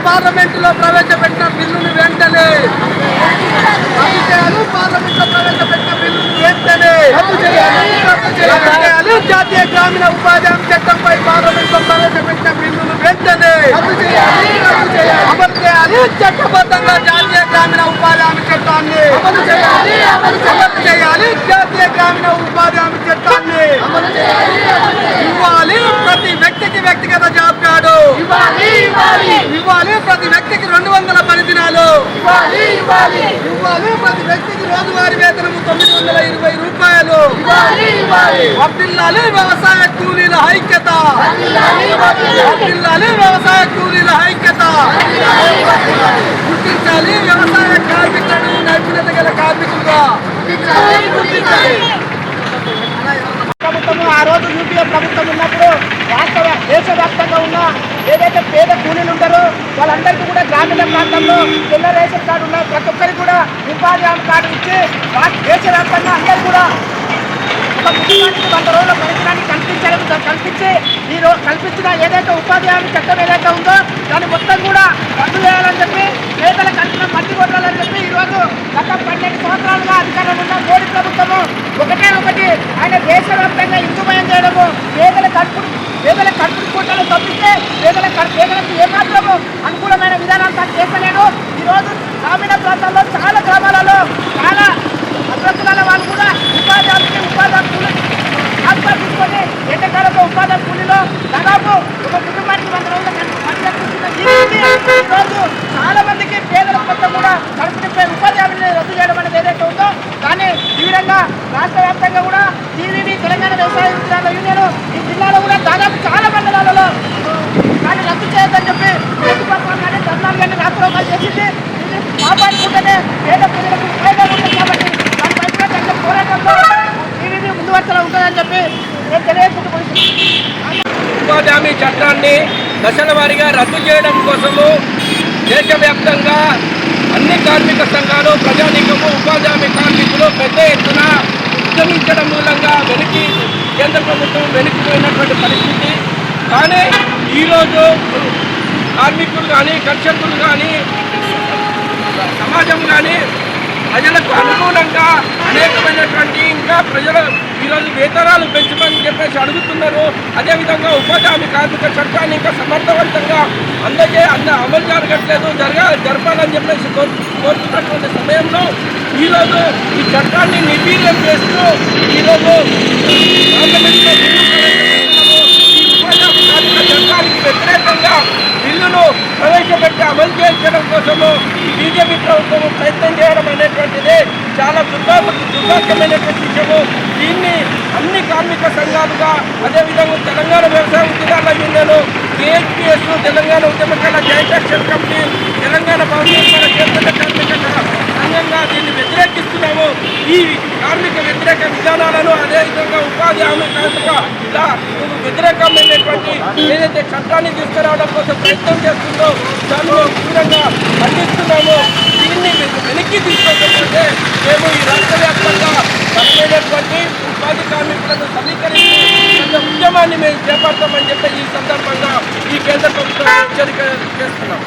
పార్లమెంటులో ప్రవేశపెట్టిన బిల్లును వెంటనే పార్లమెంట్లో ప్రవేశపెట్టిన బిల్లును వెంటనే జాతీయ గ్రామీణ ఉపాధి హామీ చట్టంపై పార్లమెంట్లో ప్రవేశపెట్టిన బిల్లును వెంటనే అమలు చేయాలి. చట్టబద్ధంగా జాతీయ గ్రామీణ ఉపాధి హామీ చట్టాన్ని అమలు చేయాలి. జాతీయ గ్రామీణ ఉపాధి హామీ చట్టాన్ని ఇవ్వాలి. ప్రతి వ్యక్తికి వ్యక్తిగత జాబ్ కార్డు ఇవ్వాలి. ప్రతి వ్యక్తికి 200 పని దినాలు ఇవ్వాలి. ప్రతి వ్యక్తికి రోజువారీ వేతనము 920 రూపాయలు. వర్ధిల్లాలి వ్యవసాయ కూలీల ఐక్యత. వ్యవసాయ కూలీల ఐక్యత. గుర్తించాలి వ్యవసాయ కార్మికులను నైపుణ్యత గల కార్మికులుగా. ప్రభుత్వము ఆ రోజు యూపీఏ ప్రభుత్వం ఉన్నప్పుడు దేశవ్యాప్తంగా ఉన్న ఏదైతే పేద కూలీలు ఉంటారో వాళ్ళందరికీ కూడా గ్రామీణ ప్రాంతంలో తెల్ల రేషన్ కార్డు ఉన్న ప్రతి ఒక్కరికి కూడా ఉపాధి హామీ కార్డు ఇచ్చి దేశవ్యాప్తంగా అందరూ కూడా ఒక కుటుంబానికి 100 రోజుల పరిశ్రమాన్ని కల్పించి కల్పించిన ఏదైతే ఉపాధి హామీ చట్టం ఏదైతే ఉందో దాన్ని మొత్తం కూడా రద్దు చేయాలని చెప్పి పేదల కల్పన మట్టి కొట్టాలని చెప్పి ఈరోజు గత 12 సంవత్సరాలుగా అధికారంలో ఉన్న మోడీ ప్రభుత్వము ఒకటి ఆయన దేశవ్యాప్తంగా ఇందుమయం చేయడము పేదల కడుపు కోటలు తప్పిస్తే పేదలకు ఏమాత్రము అనుకూలమైన విధానాలు తాను చేస్తలేడు. ఈరోజు గ్రామీణ ప్రాంతాల్లో చాలా గ్రామాలలో చాలా అగ్రకులాల వాళ్ళు కూడా ఉపాధి కూలీ ఆత్మహత్య తీసుకొని ఎండాకాలంలో ఉపాధి కూలీలో దాదాపు ఒక కుటుంబానికి 100 రోజుల ఈరోజు చాలా మందికి పేదల మొత్తం కూడా కడుపు ఉపాధి హామీని రద్దు చేయడం అనేది ఏదైతే ఉందో దాన్ని ఈ విధంగా రాష్ట్ర వ్యాప్తంగా కూడా టీవీని తెలంగాణ వ్యవసాయ విధాన యూనియన్ ఈ జిల్లాలో కూడా దాదాపు చాలా మండలాలలో దాన్ని రద్దు చేయొద్దని చెప్పి ప్రతిపక్షం కానీ ధర్నాలు కానీ రాష్ట్రోగాలు చేసింది. కాపాడుకుంటేనే పేద ప్రజలకు ఉపయోగాలు ఉంటుంది కాబట్టి దానిపై తగ్గ పోరాటంలో టీవీ ముందు వరుసలో ఉంటుందని చెప్పి నేను తెలియజేసుకుంటూ ఉపాధి హామీ చట్టాన్ని దశల వారీగా రద్దు చేయడం కోసము దేశవ్యాప్తంగా అన్ని కార్మిక సంఘాలు ప్రజానీకము ఉపాధి హామీ కార్మికులు పెద్ద ఎత్తున ఉద్యమించడం మూలంగా కేంద్ర ప్రభుత్వం వెనక్కిపోయినటువంటి పరిస్థితి. కానీ ఈరోజు కార్మికులు కానీ కర్షకులు కానీ సమాజం కానీ ప్రజలకు అనుకూలంగా అనేకమైనటువంటి ఇంకా ప్రజలు ఈరోజు వేతనాలు పెంచమని చెప్పేసి అడుగుతున్నారు. అదేవిధంగా ఉపాధి హామీ కార్మిక చట్టాన్ని ఇంకా సమర్థవంతంగా అమలు జరగట్లేదు, జరపాలని చెప్పేసి కోరుతున్నటువంటి సమయంలో ఈరోజు ఈ చట్టాన్ని నిర్వీర్యం చేస్తూ ఈరోజు పార్లమెంట్లో ఈ ఉపాధి హామీ కార్మిక చట్టానికి వ్యతిరేకంగా బిల్లును ప్రవేశపెట్టి అమలు చేయించడం కోసము ఈ బీజేపీ ప్రభుత్వం ప్రయత్నం చేయడం అనేటువంటిది చాలా దుర్భాగ్యమైనటువంటి విషయము. దీన్ని అన్ని కార్మిక సంఘాలుగా అదేవిధంగా తెలంగాణ వ్యవసాయ ఉద్యోగాల యూనియన్, కేఎస్పీఎస్, తెలంగాణ ఉద్యమకాల జాయింట్ యాక్షన్ కమిటీ, తెలంగాణ భవన నిర్మాణ కేంద్ర కార్మిక సంఘంగా దీన్ని వ్యతిరేకిస్తున్నాము. ఈ కార్మిక వ్యతిరేక విధానాలను అదేవిధంగా ఉపాధి హామీ కార్మిక ఇలా వ్యతిరేకమైనటువంటి ఏదైతే చట్టాన్ని తీసుకురావడం కోసం ప్రయత్నం చేస్తుందో దాన్ని మేము తీవ్రంగా ఖండిస్తున్నాము. దీన్ని వెనక్కి తీసుకోకపోతే మేము ఈ రాష్ట్ర వ్యాప్తంగా బలమైనటువంటి ఉపాధి కార్మికులను సమీకరించి ఉద్యమాన్ని మేము చేపడతామని చెప్పి ఈ సందర్భంగా ఈ కేంద్ర ప్రభుత్వం హెచ్చరిక చేస్తున్నాం.